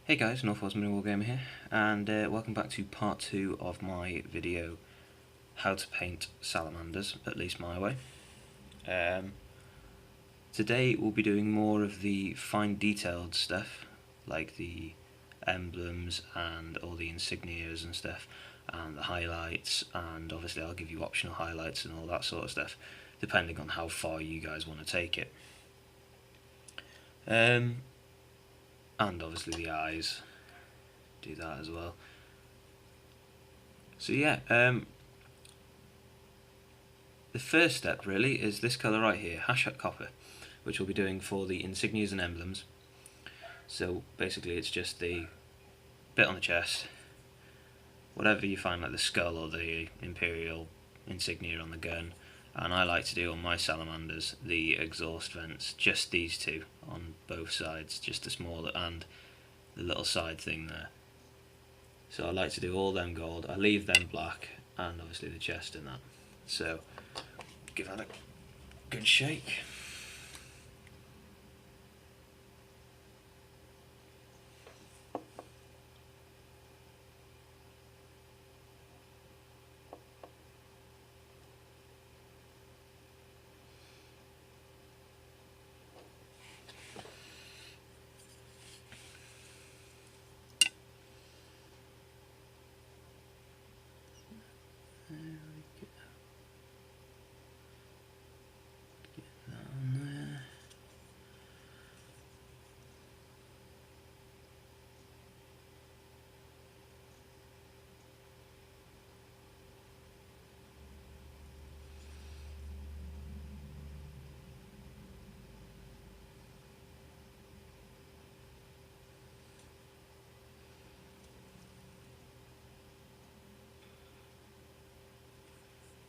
Hey guys, NWMG here, and welcome back to part 2 of my video, how to paint salamanders, at least my way. Today we'll be doing more of the fine detailed stuff, like the emblems and all the insignias and stuff, and the highlights, and obviously I'll give you optional highlights and all that sort of stuff, depending on how far you guys want to take it. And obviously the eyes, do that as well. So yeah, the first step really is this colour right here, Hashat Copper, which we'll be doing for the insignias and emblems. So basically it's just the bit on the chest, whatever you find, like the skull or the imperial insignia on the gun, and I like to do on my salamanders the exhaust vents, just these two on both sides, just the smaller and the little side thing there. So I like to do all them gold, I leave them black, and obviously the chest and that. So give that a good shake.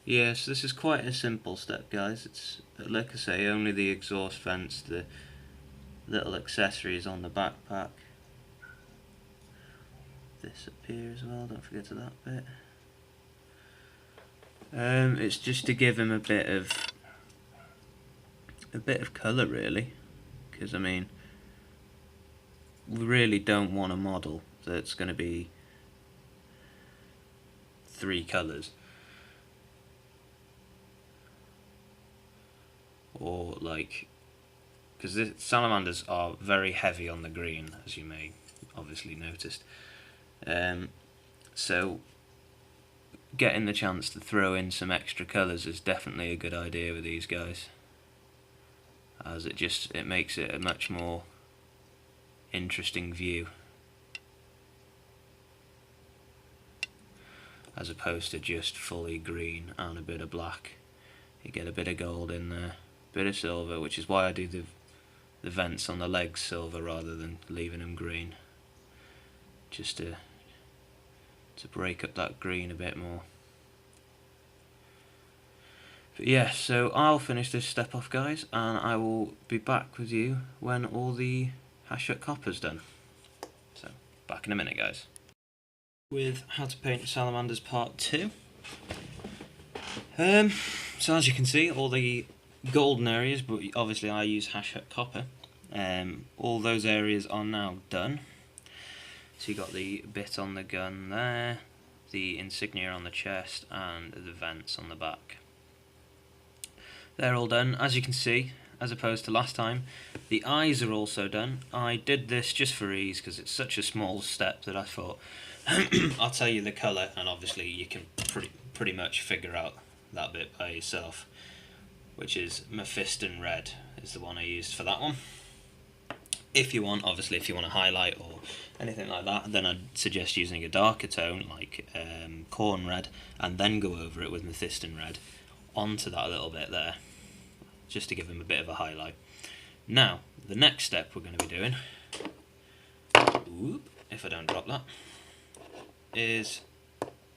Yes, this is quite a simple step, guys. It's, like I say, only the exhaust vents, the little accessories on the backpack. This up here as well, don't forget to that bit. It's just to give him a bit of colour really, because I mean, we really don't want a model that's going to be 3 colours. Or like, because the salamanders are very heavy on the green, as you may obviously noticed. So getting the chance to throw in some extra colours is definitely a good idea with these guys, as it makes it a much more interesting view, as opposed to just fully green and a bit of black. You get a bit of gold in there, bit of silver, which is why I do the vents on the legs silver rather than leaving them green, just to break up that green a bit more. But yeah, so I'll finish this step off, guys, and I will be back with you when all the Hashat Copper's done. So back in a minute, guys, with how to paint salamanders part 2. So as you can see, all the golden areas, but obviously I use Hashat Copper, all those areas are now done. So you got the bit on the gun there, the insignia on the chest, and the vents on the back. They're all done. As you can see, as opposed to last time, the eyes are also done. I did this just for ease because it's such a small step that I thought I'll tell you the colour, and obviously you can pretty much figure out that bit by yourself, which is Mephiston Red is the one I used for that one. If you want, obviously, if you want to highlight or anything like that, then I'd suggest using a darker tone like Corn Red, and then go over it with Mephiston Red onto that little bit there, just to give him a bit of a highlight. Now, the next step we're going to be doing, if I don't drop that, is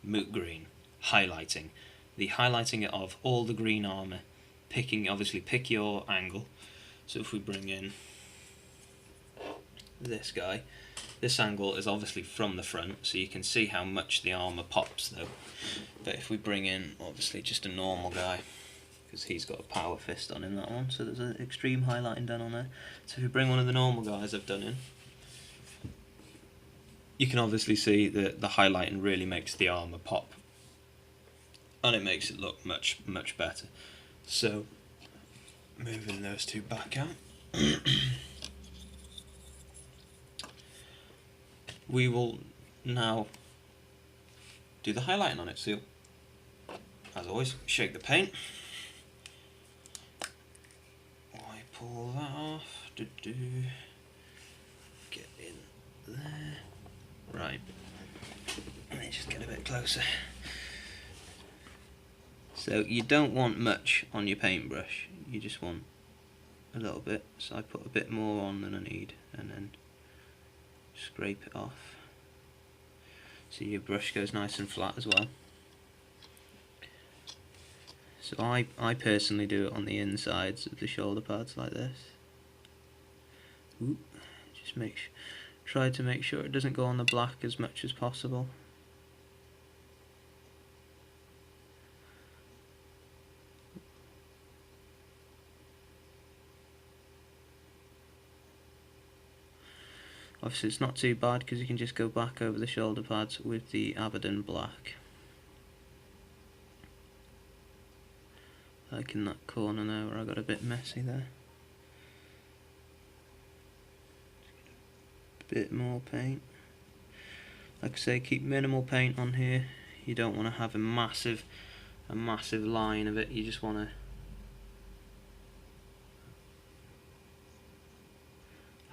Moot Green, highlighting. The highlighting of all the green armour, obviously pick your angle. So if we bring in this guy, this angle is obviously from the front, so you can see how much the armour pops though. But if we bring in obviously just a normal guy, because he's got a power fist on him, that one, so there's an extreme highlighting done on there. So if we bring one of the normal guys I've done in, you can obviously see that the highlighting really makes the armour pop, and it makes it look much better. So moving those two back out, we will now do the highlighting on it. So as always, shake the paint, wipe all that off, get in there, right, let me just get a bit closer. So you don't want much on your paintbrush, you just want a little bit, so I put a bit more on than I need and then scrape it off so your brush goes nice and flat as well. So I personally do it on the insides of the shoulder pads like this. Ooh, just try to make sure it doesn't go on the black as much as possible. Obviously it's not too bad because you can just go back over the shoulder pads with the Abaddon black. Like in that corner there where I got a bit messy there. Bit more paint. Like I say, keep minimal paint on here. You don't want to have a massive line of it. You just want to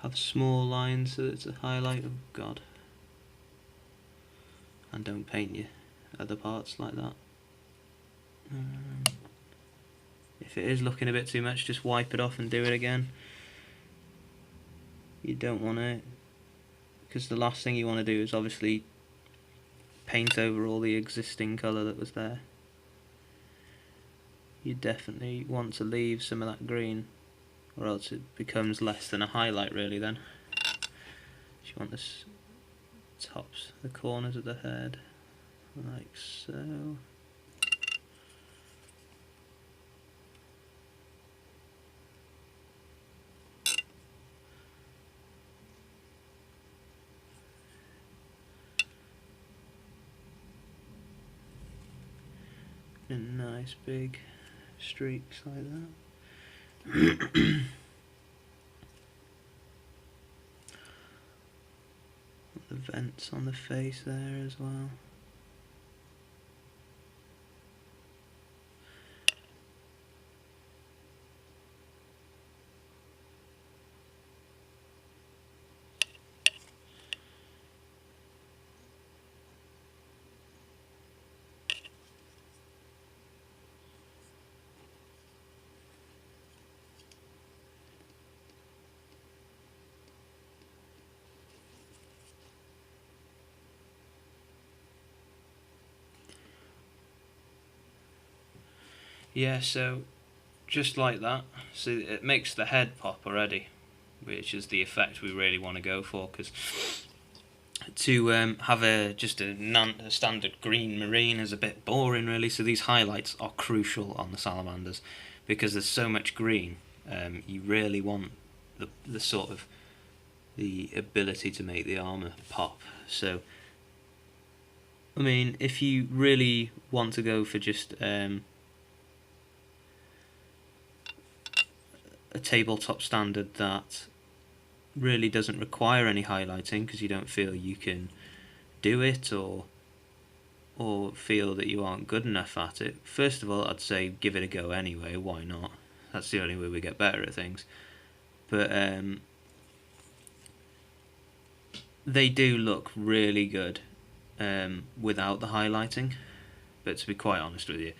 have small lines so that it's a highlight. Oh god. And don't paint your other parts like that. If it is looking a bit too much, just wipe it off and do it again. You don't want to, because the last thing you want to do is obviously paint over all the existing colour that was there. You definitely want to leave some of that green, or else it becomes less than a highlight really then. You want the tops, the corners of the head, like so. And nice big streaks like that. The vents on the face there as well. Yeah, so just like that, so it makes the head pop already, which is the effect we really want to go for, because to have just a standard green marine is a bit boring really, so these highlights are crucial on the salamanders, because there's so much green. You really want the sort of the ability to make the armour pop. So I mean, if you really want to go for just a tabletop standard that really doesn't require any highlighting because you don't feel you can do it, or feel that you aren't good enough at it, first of all I'd say give it a go anyway. Why not? That's the only way we get better at things. But they do look really good without the highlighting, but to be quite honest with you,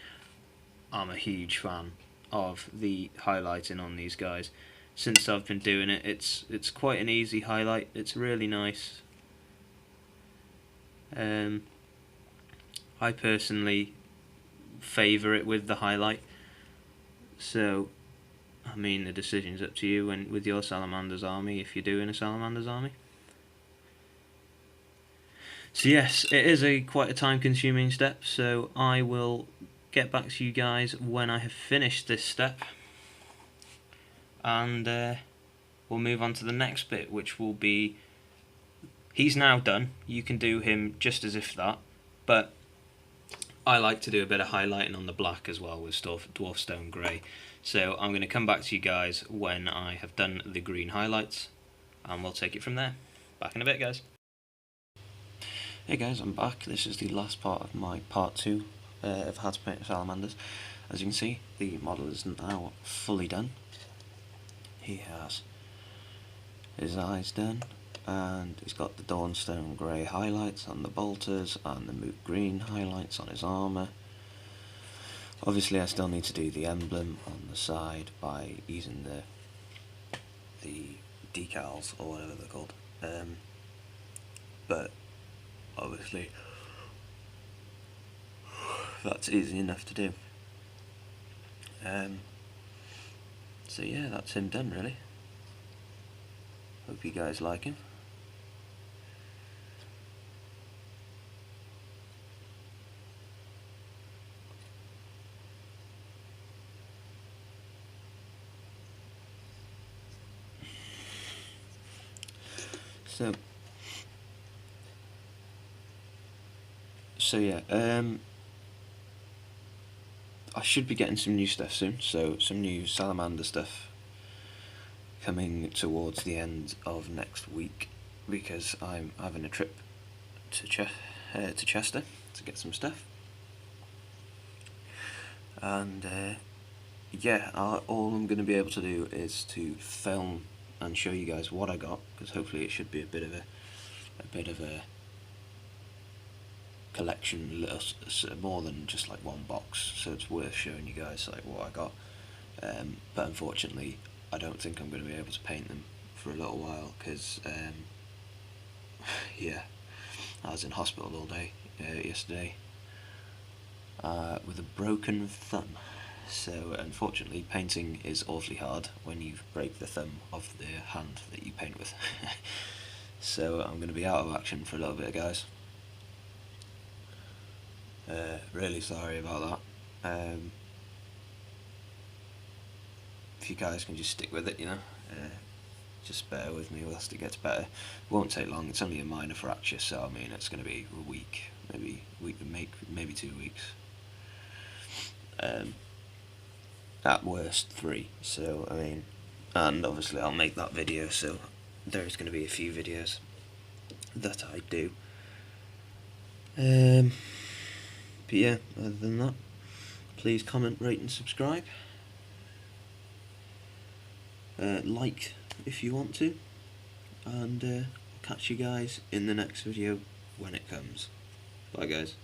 I'm a huge fan of the highlighting on these guys. Since I've been doing it, it's quite an easy highlight. It's really nice. I personally favour it with the highlight. So, I mean, the decision's up to you with your Salamanders army, if you're doing a Salamanders army. So yes, it is quite a time-consuming step, so I will get back to you guys when I have finished this step, and we'll move on to the next bit, which will be he's now done. You can do him just as if that, but I like to do a bit of highlighting on the black as well with Dwarf Stone Grey. So I'm going to come back to you guys when I have done the green highlights, and we'll take it from there. Back in a bit, guys. Hey guys, I'm back. This is the last part of my part 2 of how to paint salamanders. As you can see, the model is now fully done. He has his eyes done, and he's got the Dawnstone Grey highlights on the bolters and the Moot Green highlights on his armour. Obviously I still need to do the emblem on the side by using the decals or whatever they're called, but obviously that's easy enough to do. So yeah, that's him done really. Hope you guys like him. So yeah, I should be getting some new stuff soon, so some new salamander stuff coming towards the end of next week, because I'm having a trip to Chester to get some stuff, and yeah, all I'm going to be able to do is to film and show you guys what I got, because hopefully it should be a bit of a collection, more than just like one box, so it's worth showing you guys like what I got. But unfortunately I don't think I'm going to be able to paint them for a little while, because yeah, I was in hospital all day yesterday with a broken thumb. So unfortunately painting is awfully hard when you break the thumb of the hand that you paint with. So I'm going to be out of action for a little bit, guys. Really sorry about that. If you guys can just stick with it, you know, just bear with me whilst it gets better. It won't take long, it's only a minor fracture, so I mean it's going to be a week, maybe 2 weeks. At worst 3, so I mean, and obviously I'll make that video, so there's going to be a few videos that I do. But yeah, other than that, please comment, rate and subscribe. Like if you want to, and I'll catch you guys in the next video when it comes. Bye guys.